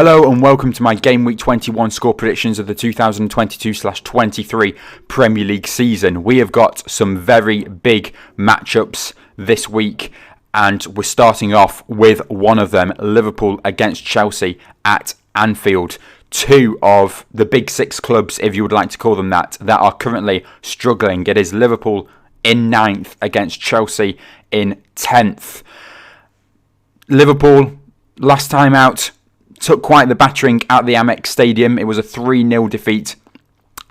Hello and welcome to my Game Week 21 score predictions of the 2022/23 Premier League season. We have got some very big matchups this week and we're starting off with one of them, Liverpool against Chelsea at Anfield. Two of the big six clubs, if you would like to call them that are currently struggling. It is Liverpool in 9th against Chelsea in 10th. Liverpool, last time out, took quite the battering at the Amex Stadium. It was a 3-0 defeat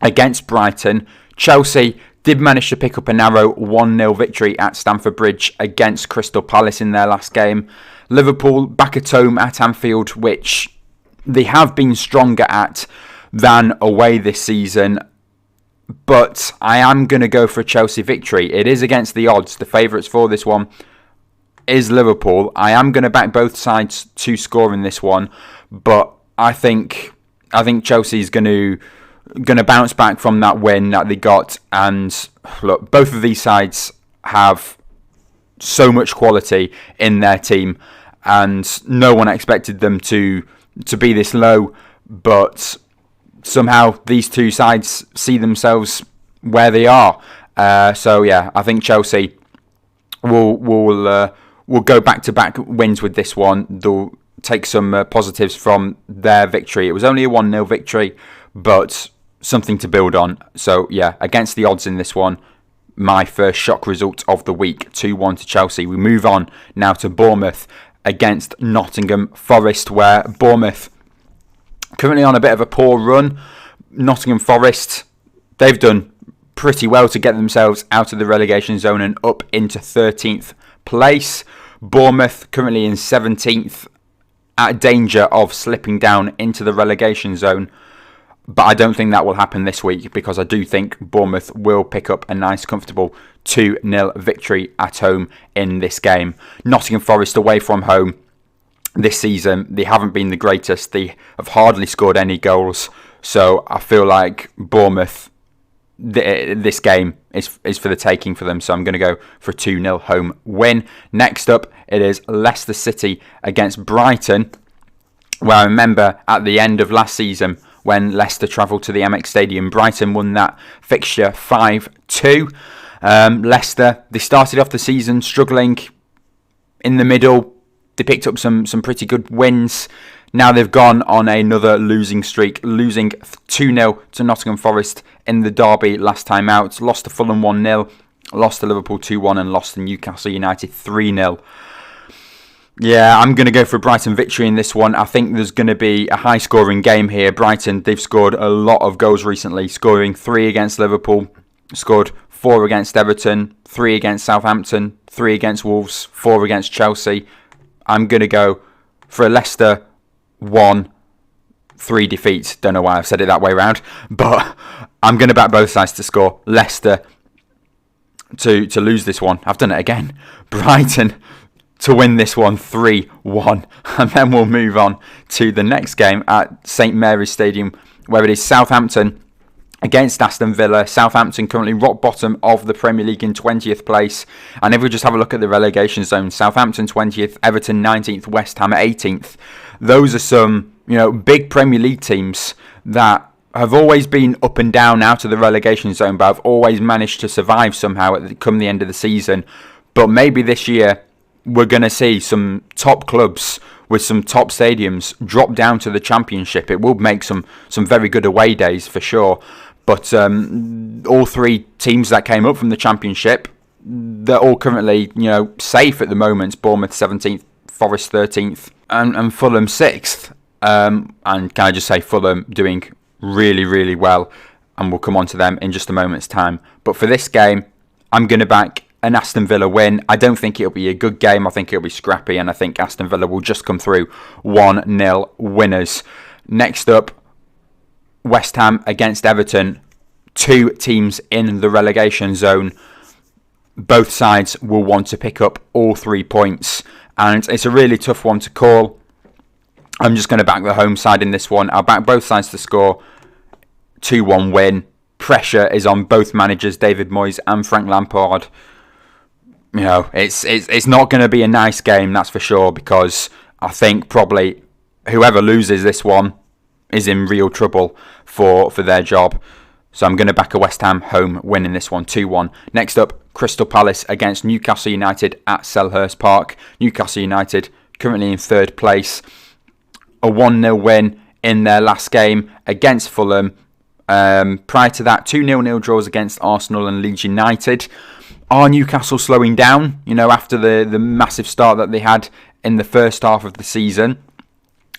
against Brighton. Chelsea did manage to pick up a narrow 1-0 victory at Stamford Bridge against Crystal Palace in their last game. Liverpool back at home at Anfield, which they have been stronger at than away this season. But I am going to go for a Chelsea victory. It is against the odds. The favourites for this one is Liverpool. I am going to back both sides to score in this one, but I think Chelsea's going to bounce back from that win that they got. And look, both of these sides have so much quality in their team, and no one expected them to be this low. But somehow these two sides see themselves where they are. So yeah, I think Chelsea will go back-to-back wins with this one. They'll take some positives from their victory. It was only a 1-0 victory, but something to build on. So, yeah, against the odds in this one, my first shock result of the week, 2-1 to Chelsea. We move on now to Bournemouth against Nottingham Forest, where Bournemouth currently on a bit of a poor run. Nottingham Forest, they've done pretty well to get themselves out of the relegation zone and up into 13th place. Bournemouth currently in 17th, at danger of slipping down into the relegation zone, but I don't think that will happen this week, because I do think Bournemouth will pick up a nice comfortable 2-0 victory at home in this game. Nottingham Forest away from home this season, they haven't been the greatest. They have hardly scored any goals, so I feel like Bournemouth, this game is for the taking for them, so I'm going to go for a 2-0 home win. Next up, it is Leicester City against Brighton, where I remember at the end of last season when Leicester travelled to the Amex Stadium, Brighton won that fixture 5-2. Leicester, they started off the season struggling in the middle. They picked up some pretty good wins. Now they've gone on another losing streak, losing 2-0 to Nottingham Forest in the derby last time out. Lost to Fulham 1-0, lost to Liverpool 2-1 and lost to Newcastle United 3-0. Yeah, I'm going to go for a Brighton victory in this one. I think there's going to be a high-scoring game here. Brighton, they've scored a lot of goals recently, scoring 3 against Liverpool, scored 4 against Everton, 3 against Southampton, 3 against Wolves, 4 against Chelsea. I'm going to go for a Leicester 1-3 defeat. Don't know why I've said it that way around, but I'm going to back both sides to score. Leicester to lose this one. I've done it again. Brighton to win this one 3-1. And then we'll move on to the next game at St Mary's Stadium, where it is Southampton against Aston Villa. Southampton currently rock bottom of the Premier League in 20th place. And if we just have a look at the relegation zone, Southampton 20th, Everton 19th, West Ham 18th. Those are some, big Premier League teams that have always been up and down out of the relegation zone, but have always managed to survive somehow come the end of the season. But maybe this year we're going to see some top clubs with some top stadiums drop down to the Championship. It will make some very good away days for sure. But all three teams that came up from the Championship, they're all currently, safe at the moment. Bournemouth 17th, Forest 13th, and Fulham 6th. And can I just say, Fulham doing really, really well. And we'll come on to them in just a moment's time. But for this game, I'm going to back an Aston Villa win. I don't think it'll be a good game. I think it'll be scrappy. And I think Aston Villa will just come through 1-0 winners. Next up, West Ham against Everton. Two teams in the relegation zone. Both sides will want to pick up all 3 points. And it's a really tough one to call. I'm just going to back the home side in this one. I'll back both sides to score 2-1 win. Pressure is on both managers, David Moyes and Frank Lampard. It's not going to be a nice game, that's for sure, because I think probably whoever loses this one is in real trouble for their job. So I'm going to back a West Ham home win in this one, 2-1. Next up, Crystal Palace against Newcastle United at Selhurst Park. Newcastle United currently in third place. A 1-0 win in their last game against Fulham. Prior to that, 2 0-0 draws against Arsenal and Leeds United. Are Newcastle slowing down, after the massive start that they had in the first half of the season?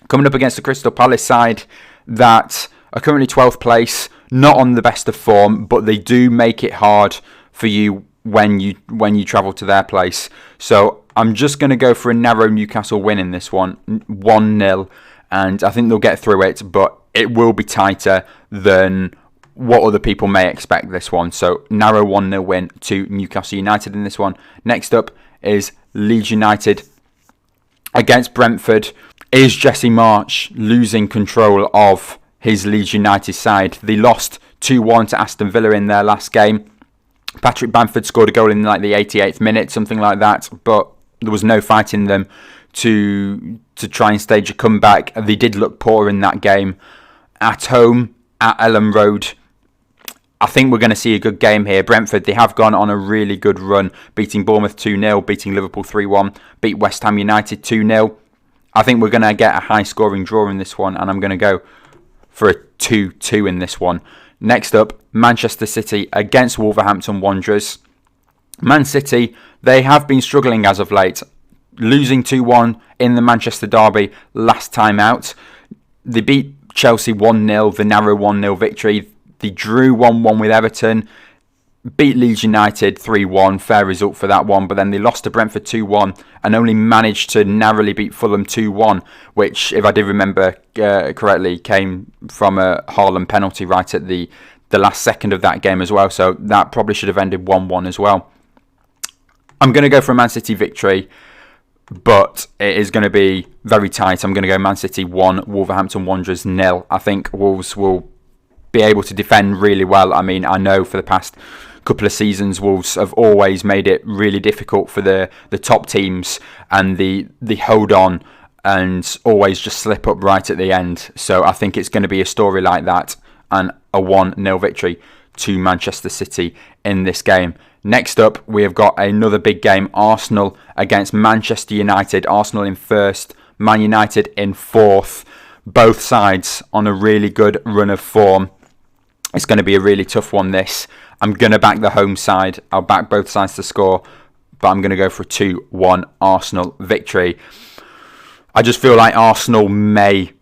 Coming up against the Crystal Palace side that are currently 12th place, not on the best of form, but they do make it hard for you when you travel to their place. So I'm just going to go for a narrow Newcastle win in this one, 1-0, and I think they'll get through it, but it will be tighter than what other people may expect this one. So narrow 1-0 win to Newcastle United in this one. Next up is Leeds United against Brentford. Is Jesse Marsch losing control of his Leeds United side? They lost 2-1 to Aston Villa in their last game. Patrick Bamford scored a goal in like the 88th minute, something like that, but there was no fight in them to try and stage a comeback. They did look poor in that game. At home, at Ellen Road, I think we're going to see a good game here. Brentford, they have gone on a really good run, beating Bournemouth 2-0, beating Liverpool 3-1, beat West Ham United 2-0. I think we're going to get a high-scoring draw in this one, and I'm going to go for a 2-2 in this one. Next up, Manchester City against Wolverhampton Wanderers. Man City, they have been struggling as of late, losing 2-1 in the Manchester derby last time out. They beat Chelsea 1-0, the narrow 1-0 victory. They drew 1-1 with Everton, beat Leeds United 3-1, fair result for that one, but then they lost to Brentford 2-1 and only managed to narrowly beat Fulham 2-1, which, if I did remember correctly, came from a Haaland penalty right at the last second of that game as well, so that probably should have ended 1-1 as well. I'm going to go for a Man City victory, but it is going to be very tight. I'm going to go Man City 1, Wolverhampton Wanderers 0. I think Wolves will be able to defend really well. I mean, I know for the past couple of seasons, Wolves have always made it really difficult for the top teams, and they hold on and always just slip up right at the end. So I think it's going to be a story like that, and a 1-0 victory to Manchester City in this game. Next up, we have got another big game, Arsenal against Manchester United. Arsenal in first, Man United in fourth. Both sides on a really good run of form. It's going to be a really tough one, this. I'm going to back the home side. I'll back both sides to score, but I'm going to go for a 2-1 Arsenal victory. I just feel like Arsenal may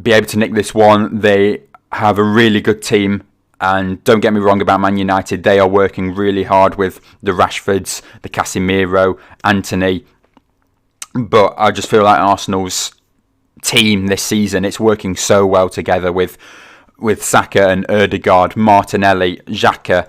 be able to nick this one. They have a really good team. And don't get me wrong about Man United, they are working really hard with the Rashfords, the Casemiro, Antony. But I just feel like Arsenal's team this season, it's working so well together with Saka and Ødegaard, Martinelli, Xhaka.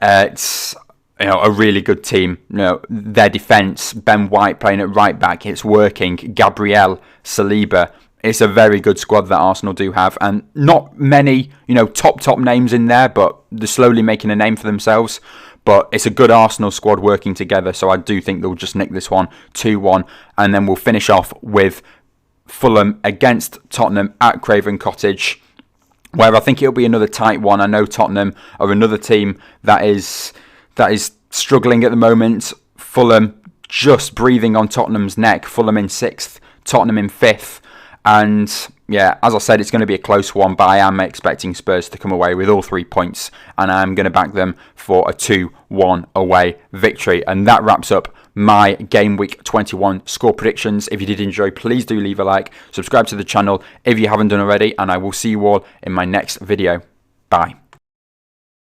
It's a really good team. Their defence, Ben White playing at right back, it's working. Gabriel, Saliba. It's a very good squad that Arsenal do have, and not many, top names in there, but they're slowly making a name for themselves. But it's a good Arsenal squad working together, so I do think they'll just nick this one 2-1, and then we'll finish off with Fulham against Tottenham at Craven Cottage, where I think it'll be another tight one. I know Tottenham are another team that is struggling at the moment. Fulham just breathing on Tottenham's neck. Fulham in 6th, Tottenham in 5th. And yeah, as I said, it's going to be a close one, but I am expecting Spurs to come away with all 3 points, and I'm going to back them for a 2-1 away victory. And that wraps up my Game Week 21 score predictions. If you did enjoy, please do leave a like, subscribe to the channel if you haven't done already, and I will see you all in my next video. Bye.